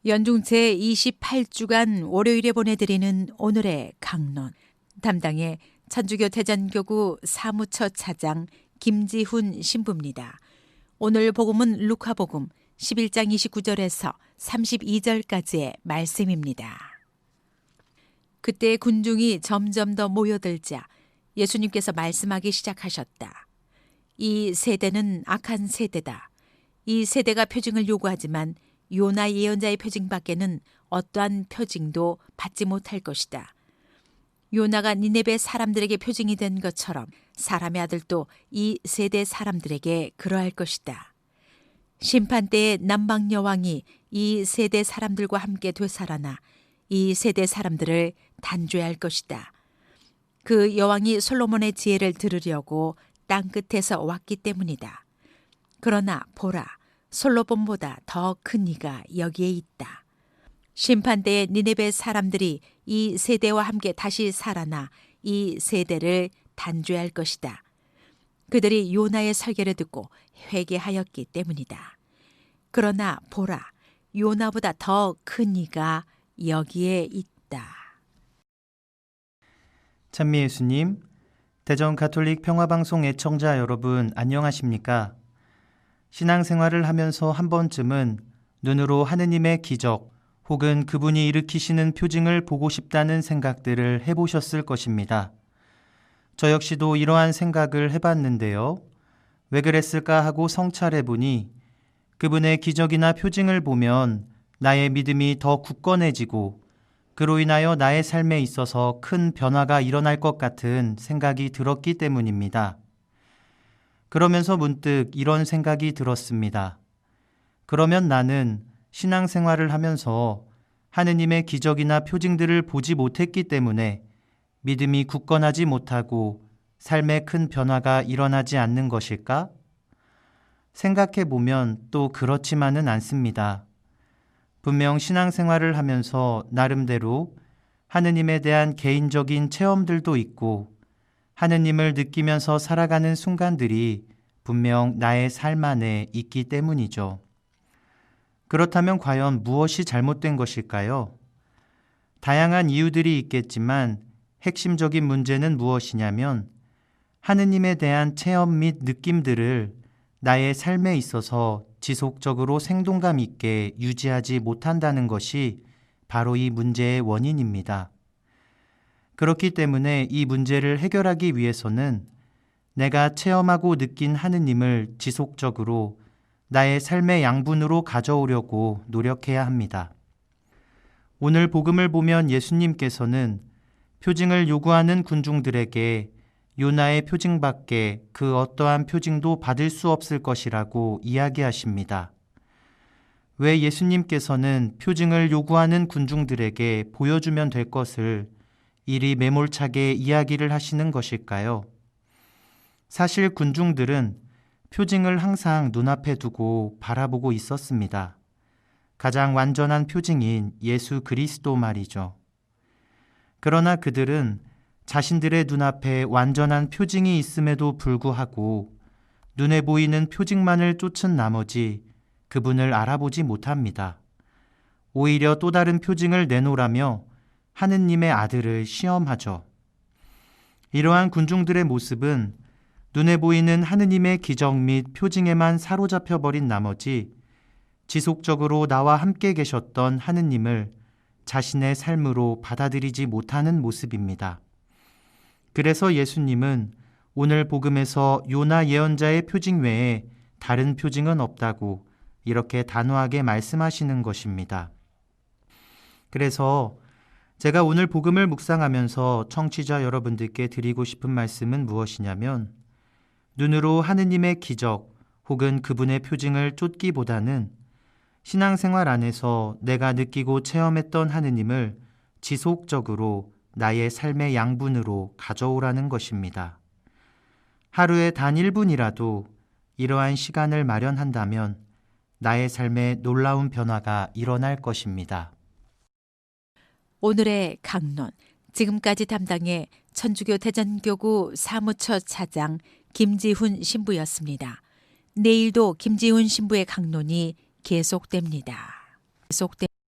연중 제28주간 월요일에 보내드리는 오늘의 강론. 담당의 천주교 대전교구 사무처 차장 김지훈 신부입니다. 오늘 복음은 루카복음 11장 29절에서 32절까지의 말씀입니다. 그때 군중이 점점 더 모여들자 예수님께서 말씀하기 시작하셨다. 이 세대는 악한 세대다. 이 세대가 표징을 요구하지만 요나 예언자의 표징밖에는 어떠한 표징도 받지 못할 것이다. 요나가 니네베 사람들에게 표징이 된 것처럼 사람의 아들도 이 세대 사람들에게 그러할 것이다. 심판 때에 남방 여왕이 이 세대 사람들과 함께 되살아나 이 세대 사람들을 단죄할 것이다. 그 여왕이 솔로몬의 지혜를 들으려고 땅 끝에서 왔기 때문이다. 그러나 보라, 솔로몬보다 더 큰 이가 여기에 있다. 심판대에 니네베 사람들이 이 세대와 함께 다시 살아나 이 세대를 단죄할 것이다. 그들이 요나의 설교를 듣고 회개하였기 때문이다. 그러나 보라, 요나보다 더 큰 이가 여기에 있다. 찬미 예수님, 대전 가톨릭 평화방송 애청자 여러분 안녕하십니까? 신앙생활을 하면서 한 번쯤은 눈으로 하느님의 기적 혹은 그분이 일으키시는 표징을 보고 싶다는 생각들을 해보셨을 것입니다. 저 역시도 이러한 생각을 해봤는데요. 왜 그랬을까 하고 성찰해보니 그분의 기적이나 표징을 보면 나의 믿음이 더 굳건해지고 그로 인하여 나의 삶에 있어서 큰 변화가 일어날 것 같은 생각이 들었기 때문입니다. 그러면서 문득 이런 생각이 들었습니다. 그러면 나는 신앙생활을 하면서 하느님의 기적이나 표징들을 보지 못했기 때문에 믿음이 굳건하지 못하고 삶에 큰 변화가 일어나지 않는 것일까? 생각해보면 또 그렇지만은 않습니다. 분명 신앙생활을 하면서 나름대로 하느님에 대한 개인적인 체험들도 있고 하느님을 느끼면서 살아가는 순간들이 분명 나의 삶 안에 있기 때문이죠. 그렇다면 과연 무엇이 잘못된 것일까요? 다양한 이유들이 있겠지만 핵심적인 문제는 무엇이냐면 하느님에 대한 체험 및 느낌들을 나의 삶에 있어서 지속적으로 생동감 있게 유지하지 못한다는 것이 바로 이 문제의 원인입니다. 그렇기 때문에 이 문제를 해결하기 위해서는 내가 체험하고 느낀 하느님을 지속적으로 나의 삶의 양분으로 가져오려고 노력해야 합니다. 오늘 복음을 보면 예수님께서는 표징을 요구하는 군중들에게 요나의 표징밖에 그 어떠한 표징도 받을 수 없을 것이라고 이야기하십니다. 왜 예수님께서는 표징을 요구하는 군중들에게 보여주면 될 것을 이리 매몰차게 이야기를 하시는 것일까요? 사실 군중들은 표징을 항상 눈앞에 두고 바라보고 있었습니다. 가장 완전한 표징인 예수 그리스도 말이죠. 그러나 그들은 자신들의 눈앞에 완전한 표징이 있음에도 불구하고 눈에 보이는 표징만을 쫓은 나머지 그분을 알아보지 못합니다. 오히려 또 다른 표징을 내놓으라며 하느님의 아들을 시험하죠. 이러한 군중들의 모습은 눈에 보이는 하느님의 기적 및 표징에만 사로잡혀버린 나머지 지속적으로 나와 함께 계셨던 하느님을 자신의 삶으로 받아들이지 못하는 모습입니다. 그래서 예수님은 오늘 복음에서 요나 예언자의 표징 외에 다른 표징은 없다고 이렇게 단호하게 말씀하시는 것입니다. 그래서 제가 오늘 복음을 묵상하면서 청취자 여러분들께 드리고 싶은 말씀은 무엇이냐면 눈으로 하느님의 기적 혹은 그분의 표징을 쫓기보다는 신앙생활 안에서 내가 느끼고 체험했던 하느님을 지속적으로 나의 삶의 양분으로 가져오라는 것입니다. 하루에 단 1분이라도 이러한 시간을 마련한다면 나의 삶에 놀라운 변화가 일어날 것입니다. 오늘의 강론, 지금까지 담당의 천주교 대전교구 사무처 차장 김지훈 신부였습니다. 내일도 김지훈 신부의 강론이 계속됩니다.